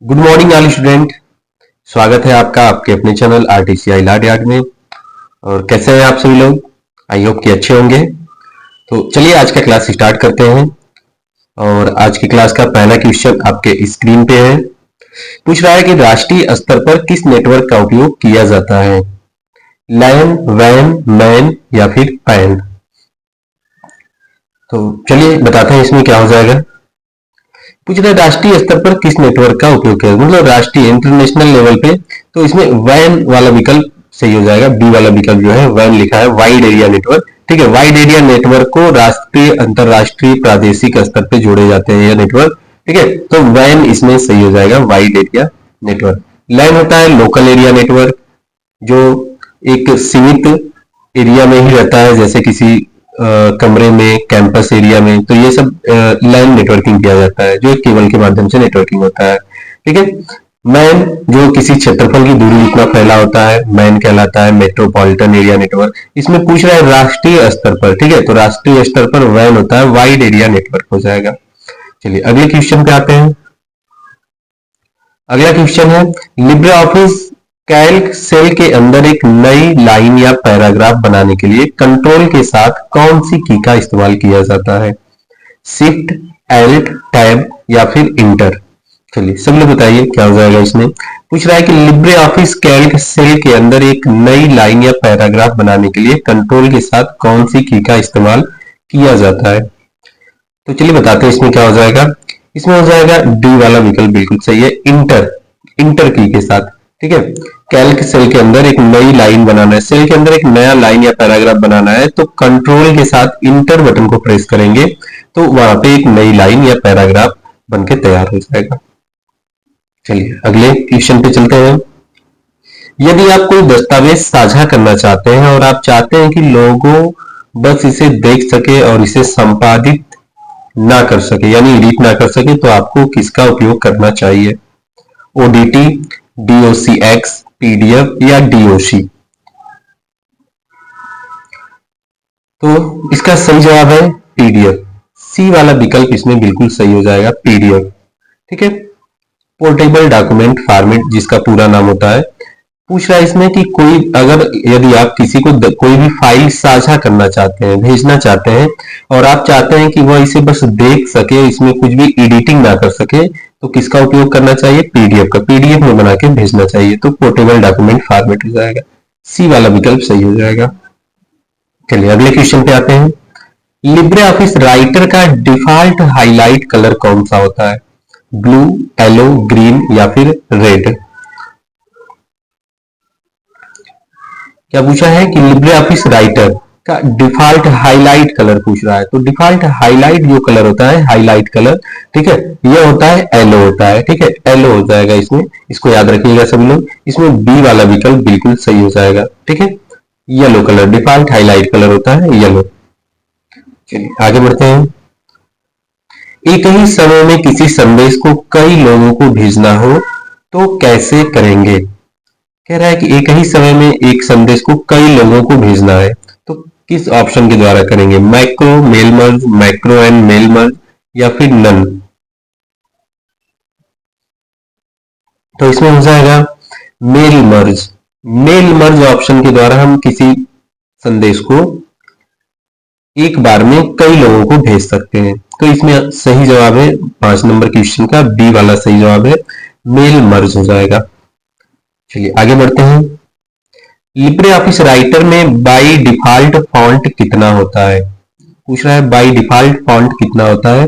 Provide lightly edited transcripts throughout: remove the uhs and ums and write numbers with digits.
Good morning all student. स्वागत है आपका आपके अपने चैनल आरटीसीआई लाड यार्ड में। और कैसे हैं आप सभी लोग? आई होप कि अच्छे होंगे। तो चलिए आज का क्लास स्टार्ट करते हैं। और आज की क्लास का पहला क्वेश्चन आपके स्क्रीन पे है। पूछ रहा है कि राष्ट्रीय स्तर पर किस नेटवर्क का उपयोग किया जाता है? लैन, वैन, मैन या फिर पैन? तो चलिए बताते हैं इसमें क्या हो जाएगा। पूछ रहे राष्ट्रीय स्तर पर किस नेटवर्क का उपयोग किया, मतलब राष्ट्रीय इंटरनेशनल लेवल पे। तो इसमें वैन वाला विकल्प सही हो जाएगा। बी वाला विकल्प जो है वैन लिखा है, वाइड एरिया नेटवर्क। ठीक है, वाइड एरिया नेटवर्क को राष्ट्रीय, अंतरराष्ट्रीय, प्रादेशिक स्तर पे जोड़े जाते हैं ये नेटवर्क। ठीक है, तो वैन इसमें सही हो जाएगा, वाइड एरिया नेटवर्क। लैन होता है लोकल एरिया नेटवर्क, जो एक सीमित एरिया में ही रहता है, जैसे किसी कमरे में, कैंपस एरिया में। तो ये सब लैन नेटवर्किंग किया जाता है, जो केबल के माध्यम से नेटवर्किंग होता है। ठीक है, मैन जो किसी क्षेत्रफल की दूरी जितना फैला होता है, मैन कहलाता है, मेट्रोपॉलिटन एरिया नेटवर्क। इसमें पूछ रहा है राष्ट्रीय स्तर पर। ठीक है, तो राष्ट्रीय स्तर पर वैन होता है, वाइड एरिया नेटवर्क हो जाएगा। चलिए अगले क्वेश्चन पे आते हैं। अगला क्वेश्चन है, लिब्रे ऑफिस कैल्क सेल के अंदर एक नई लाइन या पैराग्राफ बनाने के लिए कंट्रोल के साथ कौन सी की का इस्तेमाल किया जाता है? शिफ्ट, एल्ट, टैब या फिर इंटर? चलिए सब लोग बताइए क्या हो जाएगा इसमें। पूछ रहा है कि लिब्रे ऑफिस कैल्क सेल के अंदर एक नई लाइन या पैराग्राफ बनाने के लिए कंट्रोल के साथ कौन सी की का इस्तेमाल किया जाता है? तो चलिए बताते हैं इसमें क्या हो जाएगा। इसमें हो जाएगा डी वाला विकल्प बिल्कुल सही है, इंटर। इंटर की के साथ। ठीक है, कैल्क सेल के अंदर एक नई लाइन बनाना है, सेल के अंदर एक नया लाइन या पैराग्राफ बनाना है, तो कंट्रोल के साथ इंटर बटन को प्रेस करेंगे तो वहां पे एक नई लाइन या पैराग्राफ बनके तैयार हो जाएगा। चलिए अगले क्वेश्चन पे चलते हैं। यदि आप कोई दस्तावेज साझा करना चाहते हैं और आप चाहते हैं कि लोगों बस इसे देख सके और इसे संपादित ना कर सके, यानी एडिट ना कर सके, तो आपको किसका उपयोग करना चाहिए? ओडीटी, डीओसीएक्स, पीडीएफ या डीओसी? तो इसका सही जवाब है पीडीएफ। सी वाला विकल्प इसमें बिल्कुल सही हो जाएगा, पीडीएफ। ठीक है, पोर्टेबल डॉक्यूमेंट फॉर्मेट जिसका पूरा नाम होता है। पूछ रहा है इसमें कि कोई अगर, यदि आप किसी को कोई भी फाइल साझा करना चाहते हैं, भेजना चाहते हैं, और आप चाहते हैं कि वह इसे बस देख सके, इसमें कुछ भी एडिटिंग ना कर सके, तो किसका उपयोग करना चाहिए? पीडीएफ का। पीडीएफ में बना के भेजना चाहिए, तो पोर्टेबल डॉक्यूमेंट फॉर्मेट हो जाएगा। सी वाला विकल्प सही हो जाएगा। चलिए अगले क्वेश्चन पे आते हैं। लिब्रे ऑफिस राइटर का डिफॉल्ट हाईलाइट कलर कौन सा होता है? ब्लू, येलो, ग्रीन या फिर रेड? क्या पूछा है कि लिब्रे ऑफिस राइटर का डिफॉल्ट हाईलाइट कलर पूछ रहा है। तो डिफॉल्ट हाईलाइट जो कलर होता है, हाईलाइट कलर, ठीक है, ये होता है येलो होता है। ठीक है, येलो हो जाएगा इसमें, इसको याद रखिएगा सभी लोग। इसमें बी वाला विकल्प बिल्कुल सही हो जाएगा। ठीक है, yellow colour, default highlight colour होता है येलो। चलिए आगे बढ़ते हैं। एक ही समय में किसी संदेश को कई लोगों को भेजना हो तो कैसे करेंगे? कह रहा है कि एक ही समय में एक संदेश को कई लोगों को भेजना है, तो किस ऑप्शन के द्वारा करेंगे? Macro mail merge, macro and mail merge या फिर नन? तो इसमें हो जाएगा mail merge. Mail merge option के द्वारा हम किसी संदेश को एक बार में कई लोगों को भेज सकते हैं। तो इसमें सही जवाब है 5 नंबर क्वेश्चन का बी वाला सही जवाब है, मेल मर्ज हो जाएगा। चलिए आगे बढ़ते हैं। लिब्रे ऑफिस राइटर में बाई डिफॉल्ट फॉन्ट कितना होता है? पूछ रहा है बाई डिफॉल्ट फॉन्ट कितना होता है?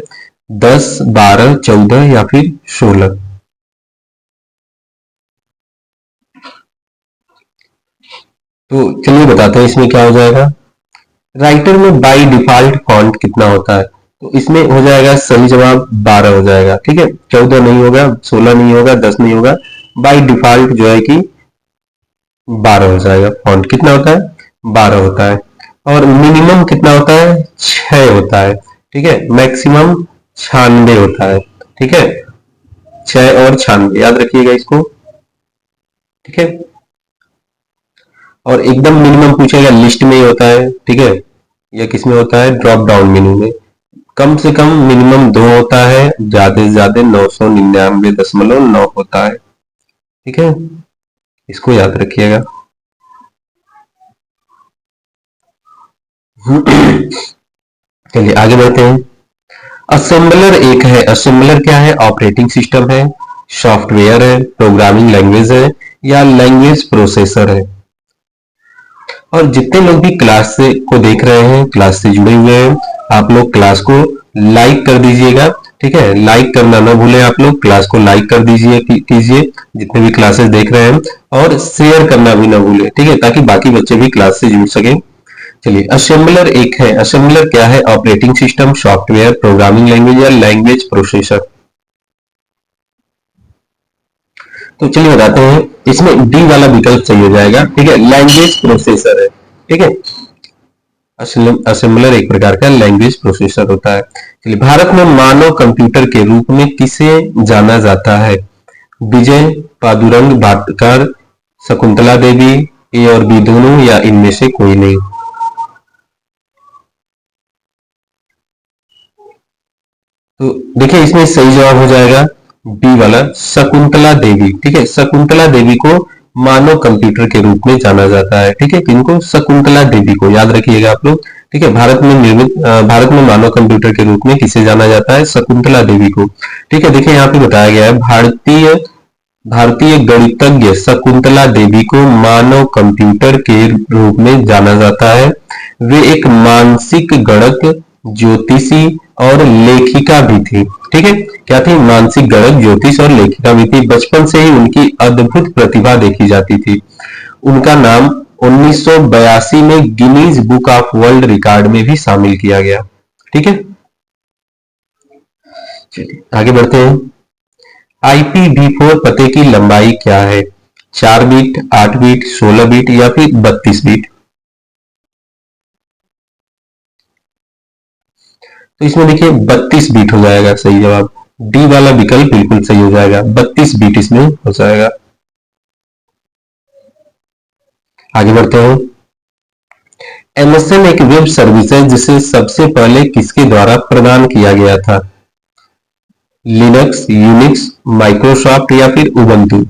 10, 12, 14 या फिर 16? तो चलिए बताते हैं इसमें क्या हो जाएगा। राइटर में बाई डिफॉल्ट फॉन्ट कितना होता है? तो इसमें हो जाएगा सही जवाब 12 हो जाएगा। ठीक है, 14 नहीं होगा, 16 नहीं होगा, 10 नहीं होगा, बाई डिफॉल्ट जो है कि 12 हो जाएगा। फॉन्ट कितना होता है? 12 होता है। और मिनिमम कितना होता है? 6 होता है। ठीक है, मैक्सिमम 96 होता है। ठीक है, 6 और 96 याद रखिएगा इसको। ठीक है, और एकदम मिनिमम पूछेगा लिस्ट में ही होता है। ठीक है, या किस में होता है? ड्रॉप डाउन मेन्यू में। कम से कम मिनिमम 2 होता है, ज्यादा से ज्यादा 999.9 होता है। ठीक है, इसको याद रखिएगा। चलिए आगे बढ़ते हैं। असेंबलर एक है। असेंबलर क्या है? ऑपरेटिंग सिस्टम है, सॉफ्टवेयर है, प्रोग्रामिंग लैंग्वेज है, या लैंग्वेज प्रोसेसर है। और जितने लोग भी क्लास से को देख रहे हैं, क्लास से जुड़े हुए हैं, आप लोग क्लास को लाइक कर दीजिएगा। ठीक है, लाइक करना ना भूलें, आप लोग क्लास को लाइक कर दीजिए कीजिए जितने भी क्लासेस देख रहे हैं, और शेयर करना भी ना भूलें। ठीक है, ताकि बाकी बच्चे भी क्लास से जुड़ सकें। चलिए, असेंबलर एक है। असेंबलर क्या है? Operating system, software, programming language, या लैंग्वेज प्रोसेसर। तो चलिए बताते हैं, इसमें डी वाला विकल्प सही हो जाएगा। ठीक है, लैंग्वेज प्रोसेसर है। ठीक है, असेंबलर एक प्रकार का लैंग्वेज प्रोसेसर होता है। चलिए, भारत में मानव कंप्यूटर के रूप में किसे जाना जाता है? विजय, पादुरंग भाटकर, शकुंतला देवी, ए और बी दोनों, या इनमें से कोई नहीं। तो देखिए, इसमें सही जवाब हो जाएगा बी वाला, शकुंतला देवी। ठीक है, शकुंतला देवी को मानव कंप्यूटर के रूप में जाना जाता है। ठीक है, किनको? शकुंतला देवी को याद रखिएगा आप लोग। ठीक है, भारत में मानव कंप्यूटर के रूप में किसे जाना जाता है? शकुंतला देवी को। ठीक है, देखिए यहाँ पे बताया गया है, भारतीय भारतीय गणितज्ञ शकुंतला देवी को मानव कंप्यूटर के रूप में जाना जाता है। वे एक मानसिक गणक, ज्योतिषी और लेखिका भी थी। ठीक है, क्या थी? मानसिक गणक, ज्योतिष और लेखिका भी थी। बचपन से ही उनकी अद्भुत प्रतिभा देखी जाती थी। उनका नाम 1982 में Guinness book of world record में भी शामिल किया गया। ठीक है, चलिए आगे बढ़ते हैं। IPv4 पते की लंबाई क्या है? 4 बीट, 8 बीट, 16 बीट, या फिर 32 बीट। तो इसमें देखिए 32 बीट हो जाएगा सही जवाब। डी वाला विकल्प बिल्कुल सही हो जाएगा, 32 बीट इसमें हो जाएगा। आगे बढ़ते हैं। MSN एक वेब सर्विस है जिसे सबसे पहले किसके द्वारा प्रदान किया गया था? लिनक्स, यूनिक्स, माइक्रोसॉफ्ट, या फिर उबंटू।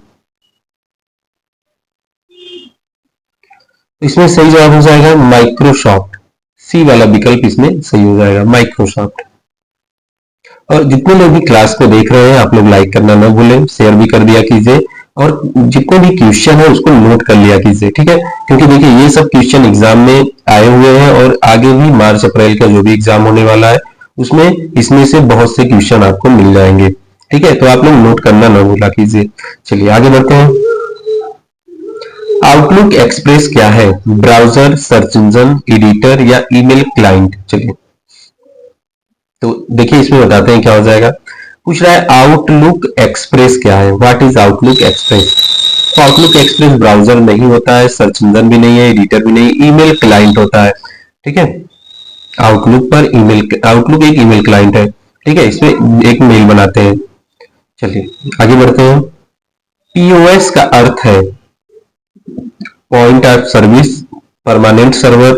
इसमें सही जवाब हो जाएगा माइक्रोसॉफ्ट। सी वाला विकल्प इसमें सही हो जाएगा, माइक्रोसॉफ्ट। और जितने लोग भी क्लास को देख रहे हैं, आप लोग लाइक करना ना भूलें, शेयर भी कर दिया कीजिए, और जितने भी क्वेश्चन है उसको नोट कर लिया कीजिए। ठीक है, क्योंकि देखिए ये सब क्वेश्चन एग्जाम में आए हुए हैं, और आगे भी मार्च अप्रैल का जो भी एग्जाम होने वाला है उसमें इसमें से बहुत से क्वेश्चन आपको मिल जाएंगे। ठीक है, तो आप लोग नोट करना ना भूला कीजिए। चलिए आगे बढ़ते हैं। आउटलुक एक्सप्रेस क्या है? ब्राउजर, सर्च इंजन, एडिटर, या ईमेल क्लाइंट। चलिए, तो देखिए इसमें बताते हैं क्या हो जाएगा। पूछ रहा है आउटलुक एक्सप्रेस क्या है? What is outlook express? तो आउटलुक एक्सप्रेस ब्राउजर नहीं होता है, सर्च इंजन भी नहीं है, एडिटर भी नहीं, ईमेल क्लाइंट होता है। ठीक है, आउटलुक एक ईमेल क्लाइंट है। ठीक है, इसमें एक मेल बनाते हैं। चलिए आगे बढ़ते हैं। पीओएस का अर्थ है point of service, permanent server,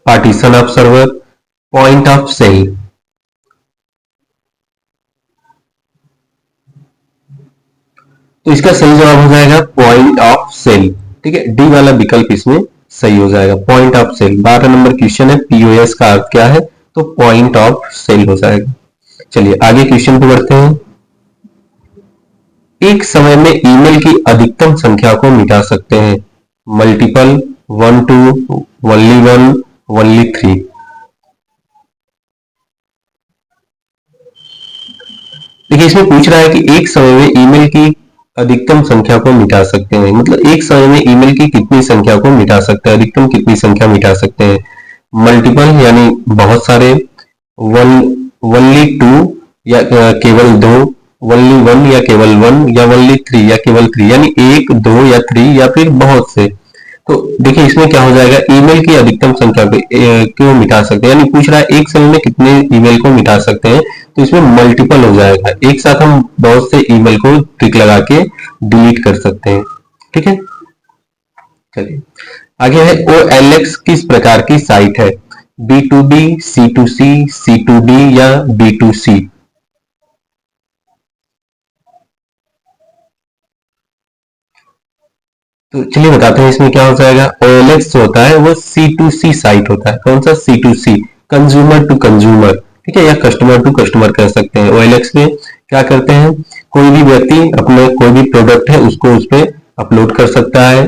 partition of server, point of sale. तो इसका सही जवाब हो जाएगा पॉइंट ऑफ सेल। ठीक है, डी वाला विकल्प इसमें सही हो जाएगा, point of sale. 12 number question है, पीओएस का अर्थ क्या है? तो पॉइंट ऑफ सेल हो जाएगा। चलिए आगे क्वेश्चन पे बढ़ते हैं। एक समय में ईमेल की अधिकतम संख्या को मिटा सकते हैं? Multiple, 1 2, only 1, only 3। देखिए इसमें पूछ रहा है कि एक समय में ईमेल की अधिकतम संख्या को मिटा सकते हैं, मतलब एक समय में ईमेल की कितनी संख्या को मिटा सकते हैं, अधिकतम कितनी संख्या मिटा सकते हैं? मल्टीपल यानी बहुत सारे, वन ओनली 2 या केवल 2, ओनली 1 या केवल 1, या ओनली 3 या केवल 3, यानी 1 2 या 3 या फिर बहुत से। तो देखिए इसमें क्या हो जाएगा, ईमेल की अधिकतम संख्या क्यों मिटा सकते हैं, यानी पूछ रहा है एक समय में कितने ईमेल को मिटा सकते हैं, तो इसमें मल्टीपल हो जाएगा, एक साथ हम बहुत से ईमेल को टिक लगा के डिलीट कर सकते हैं। ठीक है, चलिए आगे है। OLX किस प्रकार की साइट है? B2B, C2C, C2D या B2C? तो चलिए बताते हैं इसमें क्या हो जाएगा। OLX जो होता है वो C2C साइट होता है। कौन सा? C2C, कंज्यूमर टू कंज्यूमर, ठीक है, या कस्टमर टू कस्टमर कह सकते हैं। OLX में क्या करते हैं, कोई भी व्यक्ति अपने कोई भी प्रोडक्ट है उसको उस पर अपलोड कर सकता है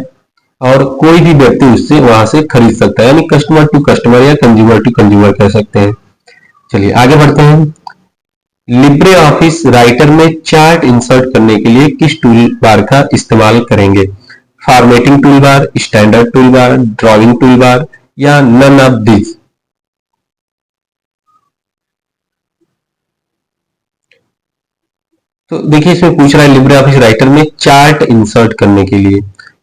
और कोई भी व्यक्ति उससे वहां से खरीद सकता है, यानी कस्टमर टू कस्टमर या कंज्यूमर टू कंज्यूमर कह सकते हैं। चलिए आगे बढ़ते हैं। लिब्रे ऑफिस राइटर में चार्ट इंसर्ट करने के लिए किस टूल बार का इस्तेमाल करेंगे? Formatting tool bar, standard tool bar, drawing tool bar या नन ऑफ दिस? तो देखिए इसमें पूछ रहा है लिब्रे ऑफिस राइटर में चार्ट इंसर्ट करने के लिए,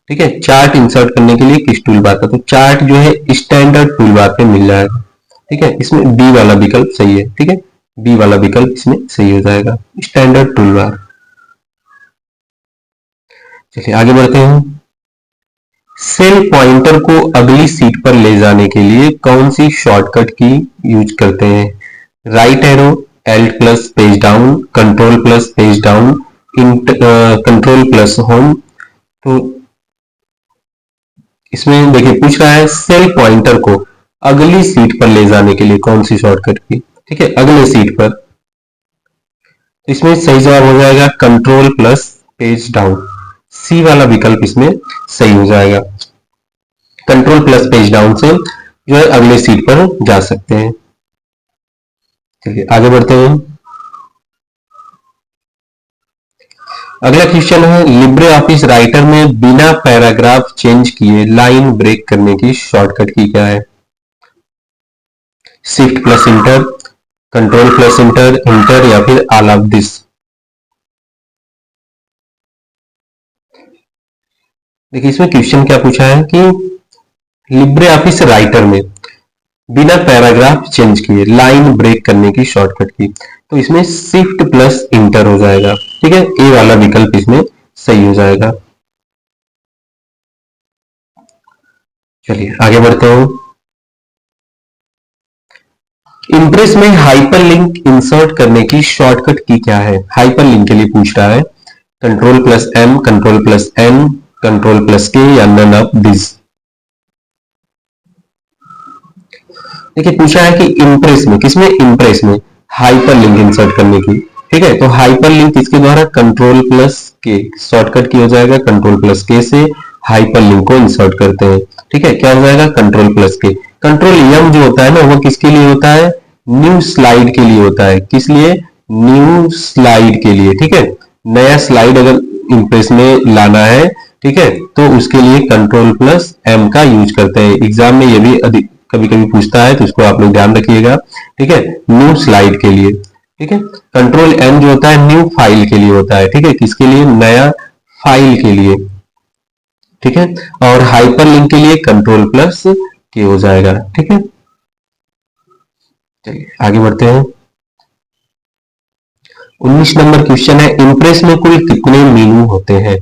ठीक है, चार्ट इंसर्ट करने के लिए किस टूल बार का? तो चार्ट जो है स्टैंडर्ड टूल बार पे मिल जाएगा, ठीक है, इसमें बी वाला विकल्प सही है, ठीक है, बी वाला विकल्प इसमें सही हो जाएगा, स्टैंडर्ड टूल बार। चलिए आगे बढ़ते हैं। सेल पॉइंटर को अगली सीट पर ले जाने के लिए कौन सी शॉर्टकट की यूज करते हैं? Right arrow, Alt plus page down, control plus page down, control plus home? तो इसमें देखिए पूछ रहा है सेल पॉइंटर को अगली सीट पर ले जाने के लिए कौन सी शॉर्टकट की, ठीक है, अगले सीट पर। तो इसमें सही जवाब हो जाएगा कंट्रोल प्लस पेज डाउन, सी वाला विकल्प इसमें सही हो जाएगा। कंट्रोल प्लस पेज डाउन से जो है अगले सीट पर जा सकते हैं। चलिए आगे बढ़ते हैं। अगला क्वेश्चन है लिब्रे ऑफिस राइटर में बिना पैराग्राफ चेंज किए लाइन ब्रेक करने की शॉर्टकट की क्या है? Shift plus inter, control plus inter, inter या फिर ऑल ऑफ दिस? देखिए इसमें क्वेश्चन क्या पूछा है कि लिब्रे ऑफिस राइटर में बिना पैराग्राफ चेंज किए लाइन ब्रेक करने की शॉर्टकट की, तो इसमें शिफ्ट प्लस इंटर हो जाएगा, ठीक है, ए वाला विकल्प इसमें सही हो जाएगा। चलिए आगे बढ़ते हैं। इंप्रेस में हाइपरलिंक इंसर्ट करने की शॉर्टकट की क्या है? हाइपरलिंक के लिए पूछ रहा है। Control plus M, control plus N, control plus K या नन ऑफ दिस? देखिए पूछा है कि इंप्रेस में, किसमें? इंप्रेस में हाइपरलिंक इंसर्ट करने की, ठीक है, तो हाइपरलिंक किसके द्वारा? कंट्रोल प्लस के, शॉर्टकट की हो जाएगा कंट्रोल प्लस के से हाइपरलिंक को इंसर्ट करते हैं, ठीक है, क्या हो जाएगा? कंट्रोल प्लस के। कंट्रोल एम जो होता है ना वो किसके लिए होता है? न्यू स्लाइड के लिए होता है। किस लिए? न्यू स्लाइड के लिए, ठीक है, नया स्लाइड अगर इंप्रेस में लाना है, ठीक है, तो उसके लिए कंट्रोल प्लस एम का यूज करते हैं। एग्जाम में ये भी कभी कभी पूछता है तो इसको आप लोग ध्यान रखिएगा, ठीक है, न्यू स्लाइड के लिए, ठीक है। कंट्रोल एन जो होता है न्यू फाइल के लिए होता है, ठीक है, किसके लिए? नया फाइल के लिए, ठीक है, और हाइपरलिंक के लिए कंट्रोल प्लस के हो जाएगा, ठीक है। चलिए आगे बढ़ते हैं। 19 नंबर क्वेश्चन है इंप्रेस में कुल कितने मेनू होते हैं?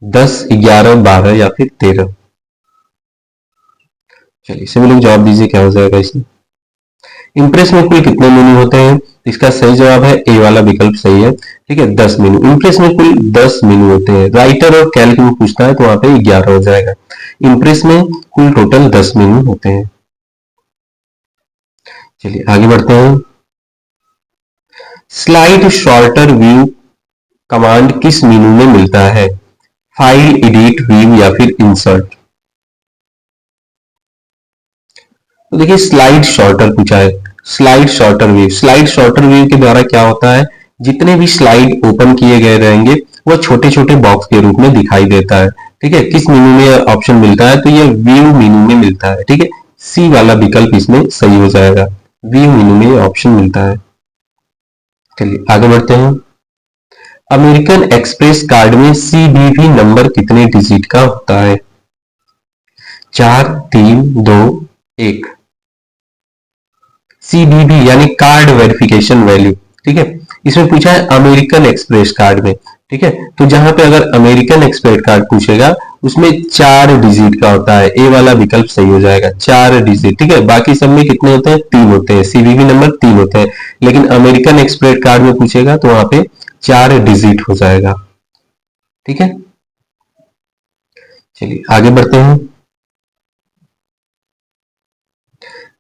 10, 11, 12 या फिर 13? चलिए इसे लोग जवाब दीजिए क्या हो जाएगा इसमें। इंप्रेस में कुल कितने मेनू होते हैं? इसका सही जवाब है ए वाला विकल्प सही है, ठीक है, 10 मेनू। इंप्रेस में कुल 10 मेनू होते हैं। राइटर और कैल्क में पूछता है तो वहां पे 11 हो जाएगा। इंप्रेस में कुल टोटल 10 मेनू होते हैं। चलिए आगे बढ़ते हैं। स्लाइड शॉर्टर व्यू कमांड किस मेनू में मिलता है? फाइल, एडिट, व्यू या फिर इंसर्ट? तो देखिए स्लाइड शॉर्टर पूछा है, slide shorter view. Slide shorter view के द्वारा क्या होता है, जितने भी स्लाइड ओपन किए गए रहेंगे वो छोटे छोटे बॉक्स के रूप में दिखाई देता है, ठीक है। किस मेनू में ऑप्शन मिलता है? तो ये व्यू मेनू में मिलता है, ठीक है, सी वाला विकल्प इसमें सही हो जाएगा, व्यू मेनू में ऑप्शन मिलता है। चलिए आगे बढ़ते हैं। अमेरिकन एक्सप्रेस कार्ड में सीवीवी नंबर कितने डिजिट का होता है? 4, 3, 2, 1? सीवीवी यानी कार्ड वेरिफिकेशन वैल्यू, ठीक है, इसमें पूछा है अमेरिकन एक्सप्रेस कार्ड में, ठीक है, तो जहां पे अगर अमेरिकन एक्सप्रेस कार्ड पूछेगा उसमें 4 डिजिट का होता है, ए वाला विकल्प सही हो जाएगा, 4 डिजिट। ठीक है, बाकी सब में कितने होते हैं, 3 होते हैं, सीवीवी नंबर 3 होते हैं, लेकिन अमेरिकन एक्सप्रेस कार्ड में पूछेगा तो वहां पे 4 डिजिट हो जाएगा। ठीक है, चलिए आगे बढ़ते हैं।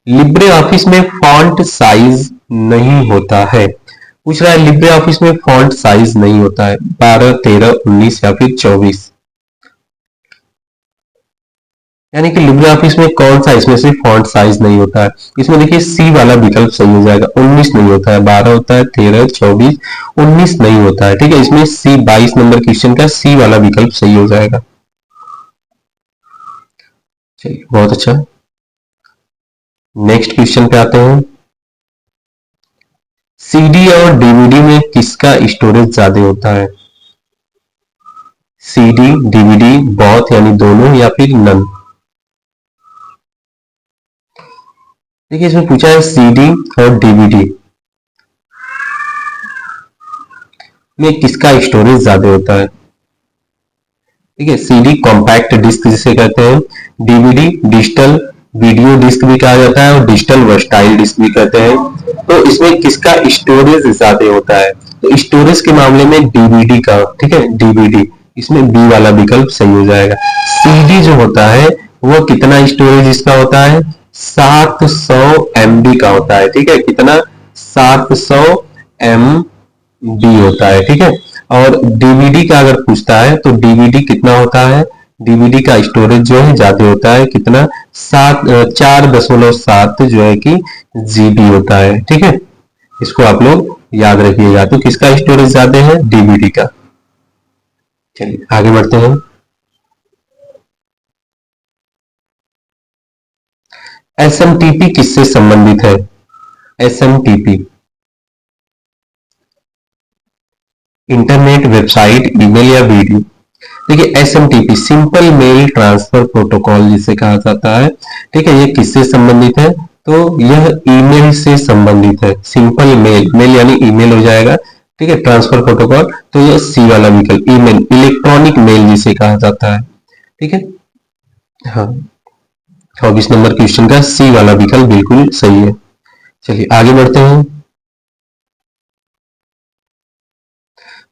लिब्रे ऑफिस में फॉन्ट साइज नहीं होता है, पूछ रहा है लिब्रे ऑफिस में फॉन्ट साइज नहीं होता है, 12, 13, 19 या फिर 24, यानी कि लिब्रे ऑफिस में कौन सा इसमें से फॉन्ट साइज नहीं होता है। इसमें देखिए सी वाला विकल्प सही हो जाएगा, 19 नहीं होता है, 12 होता है, 13, 24, 19 नहीं होता है। ठीक है, इसमें सी 22 नंबर क्वेश्चन का सी वाला विकल्प सही हो जाएगा। चलिए बहुत अच्छा, नेक्स्ट क्वेश्चन पे आते हैं। सीडी और डीवीडी में किसका स्टोरेज ज्यादा होता है, सीडी, डीवीडी, बोथ यानी दोनों या फिर नन। देखिए इसमें पूछा है सीडी और डीवीडी में किसका स्टोरेज ज्यादा होता है। ठीक है, सीडी कॉम्पैक्ट डिस्क जिसे कहते हैं, डीवीडी डिजिटल वीडियो डिस्क भी कहा जाता है और डिजिटल वर्सटाइल डिस्क भी कहते हैं। तो इसमें किसका स्टोरेज ज्यादा होता है, तो स्टोरेज के मामले में डीवीडी का। ठीक है, डीवीडी, इसमें बी वाला विकल्प सही हो जाएगा। सीडी जो होता है वो कितना स्टोरेज इसका होता है, 700 MB का होता है। ठीक है, कितना, 700 MB होता है। ठीक है, और डीवीडी का अगर पूछता है तो डीवीडी कितना होता है, डीवीडी का स्टोरेज जो है ज्यादा होता है, कितना, 4.7 जो है कि जीबी होता है। ठीक है, इसको आप लोग याद रखिएगा। तो किसका स्टोरेज ज्यादा है, डीवीडी का। चलिए आगे बढ़ते हैं। एसएमटीपी किससे संबंधित है, एसएमटीपी, इंटरनेट, वेबसाइट, ईमेल या वीडियो। देखिए SMTP simple mail transfer protocol जिसे कहा जाता है। ठीक है, ये किससे संबंधित है, तो यह ईमेल से संबंधित है। सिंपल मेल, मेल यानी ईमेल हो जाएगा। ठीक है, ट्रांसफर प्रोटोकॉल, तो यह सी वाला विकल्प, ईमेल, इलेक्ट्रॉनिक मेल जिसे कहा जाता है। ठीक है, हाँ, 24 नंबर क्वेश्चन का सी वाला विकल्प बिल्कुल सही है। चलिए आगे बढ़ते हैं।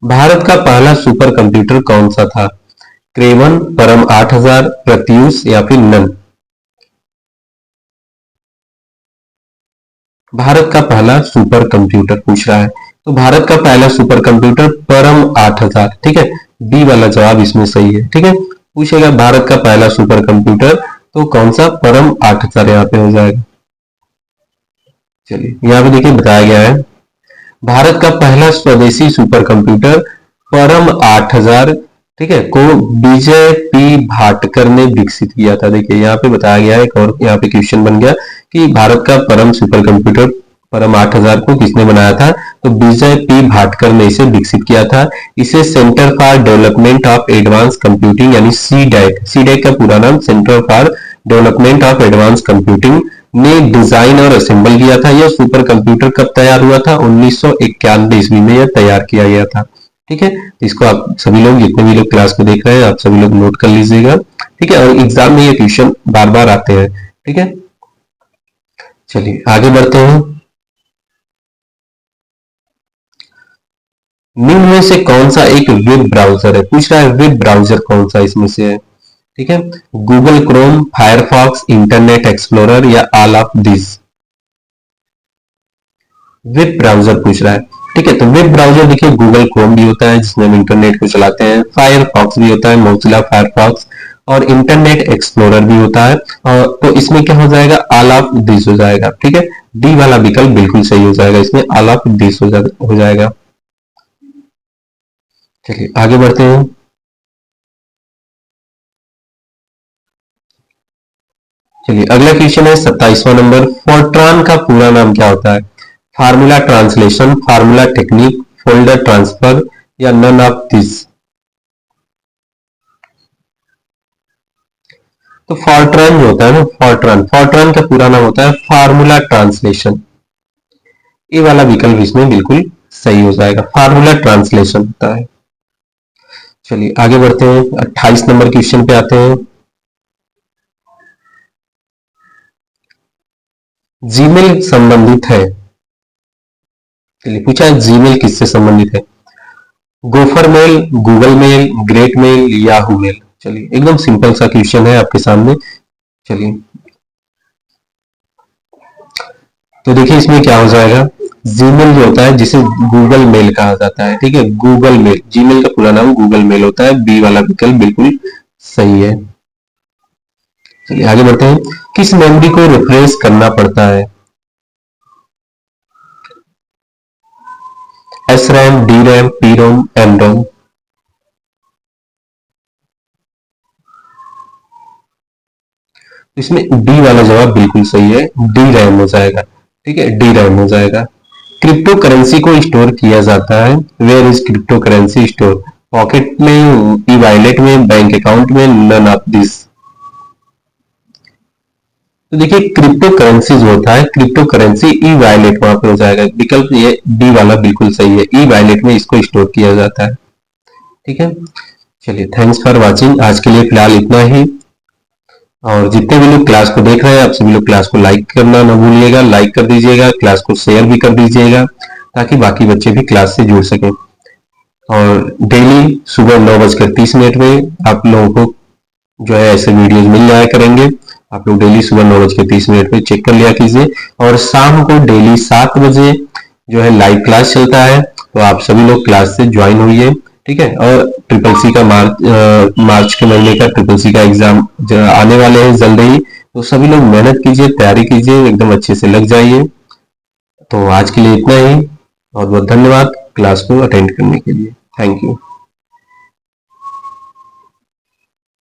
भारत का पहला सुपर कंप्यूटर कौन सा था, क्रेवन, परम 8000, प्रत्यूष या फिर नन। भारत का पहला सुपर कंप्यूटर पूछ रहा है, तो भारत का पहला सुपर कंप्यूटर परम 8000। ठीक है, बी वाला जवाब इसमें सही है। ठीक है, पूछेगा भारत का पहला सुपर कंप्यूटर तो कौन सा, परम 8000 यहाँ पे हो जाएगा। चलिए यहाँ पे देखिए बताया गया है, भारत का पहला स्वदेशी सुपर कंप्यूटर परम 8000, ठीक है, को विजय पी भाटकर ने विकसित किया था। देखिए यहाँ पे बताया गया है, एक और यहाँ पे क्वेश्चन बन गया कि भारत का परम सुपर कंप्यूटर परम 8000 को किसने बनाया था, तो विजय पी भाटकर ने इसे विकसित किया था। इसे centre for development of advance computing यानी सीडैक, सीडैक का पूरा नाम centre for development of advance computing ने डिजाइन और असेंबल किया था। यह सुपर कंप्यूटर कब तैयार हुआ था, 1991 ईस्वी में यह तैयार किया गया था। ठीक है, इसको आप सभी लोग, जितने भी लोग क्लास को देख रहे हैं, आप सभी लोग नोट कर लीजिएगा। ठीक है, और एग्जाम में ये क्वेश्चन बार बार आते हैं। ठीक है, चलिए आगे बढ़ते हैं। निम्न में से कौन सा एक वेब ब्राउजर है, पूछ रहा है वेब ब्राउजर कौन सा इसमें से है। ठीक है, Google Chrome, Firefox, Internet Explorer या all of this. Web browser पूछ रहा है। ठीक है, तो वेब ब्राउजर देखिए गूगल क्रोम भी होता है जिसमें हम इंटरनेट को चलाते हैं, फायरफॉक्स भी होता है, मोजिला फायरफॉक्स, और इंटरनेट एक्सप्लोरर भी होता है। और तो इसमें क्या हो जाएगा, ऑल ऑफ दिस हो जाएगा। ठीक है, डी वाला विकल्प बिल्कुल सही हो जाएगा, इसमें ऑल ऑफ दिस हो जाएगा। चलिए आगे बढ़ते हैं। चलिए अगला क्वेश्चन है 27वां नंबर, फोर्ट्रान का पूरा नाम क्या होता है, formula translation, formula technique, folder transfer या नन ऑफ दिस। तो फोर्ट्रान जो होता है ना, फोर्ट्रान, फोर्ट्रान का पूरा नाम होता है फार्मूला ट्रांसलेशन। ये वाला विकल्प इसमें बिल्कुल सही हो जाएगा, फार्मूला ट्रांसलेशन होता है। चलिए आगे बढ़ते हैं, 28 नंबर क्वेश्चन पे आते हैं। जीमेल संबंधित है, चलिए पूछा है जीमेल किससे संबंधित है? Gopher mail, Google mail, great mail, Yahoo mail. चलिए एकदम सिंपल सा क्वेश्चन है आपके सामने। चलिए तो देखिए इसमें क्या हो जाएगा, जीमेल जो होता है जिसे गूगल मेल कहा जाता है, ठीक है, गूगल मेल, जीमेल का पूरा नाम गूगल मेल होता है, बी वाला विकल्प बिल्कुल सही है। चलिए आगे बढ़ते हैं, किस मेमोरी को रिफ्रेश करना पड़ता है? S RAM, D RAM, P ROM, M ROM. इसमें डी वाला जवाब बिल्कुल सही है, डी रैम हो जाएगा, ठीक है, डी रैम हो जाएगा। क्रिप्टो करेंसी को स्टोर किया जाता है, where is crypto currency store? Pocket में, ई वॉलेट में, बैंक अकाउंट में, नन ऑफ दिस। तो देखिए क्रिप्टो करेंसी जो होता है, क्रिप्टो करेंसी ई वॉलेट वहां पे हो जाएगा, विकल्प ये डी वाला बिल्कुल सही है, ई वॉलेट में इसको स्टोर किया जाता है, ठीक है। चलिए थैंक्स फॉर वॉचिंग, आज के लिए फिलहाल इतना ही। और जितने भी लोग क्लास को देख रहे हैं, आप सभी लोग क्लास को लाइक करना ना भूलिएगा, लाइक कर दीजिएगा, क्लास को शेयर भी कर दीजिएगा, ताकि बाकी बच्चे भी क्लास से जुड़ सकें। और डेली सुबह 9:30 में आप लोगों को जो है ऐसे वीडियोस मिल जाया करेंगे। आप लोग डेली सुबह 9:30 पे चेक कर लिया कीजिए। और शाम को डेली 7 बजे जो है लाइव क्लास चलता है, तो आप सभी लोग क्लास से ज्वाइन हुई, ठीक है। और ट्रिपल सी का मार्च के महीने का ट्रिपल सी का एग्जाम आने वाले हैं जल्द ही, तो सभी लोग मेहनत कीजिए, तैयारी कीजिए, एकदम अच्छे से लग जाइए। तो आज के लिए इतना ही, बहुत बहुत धन्यवाद क्लास को अटेंड करने के लिए, थैंक यू।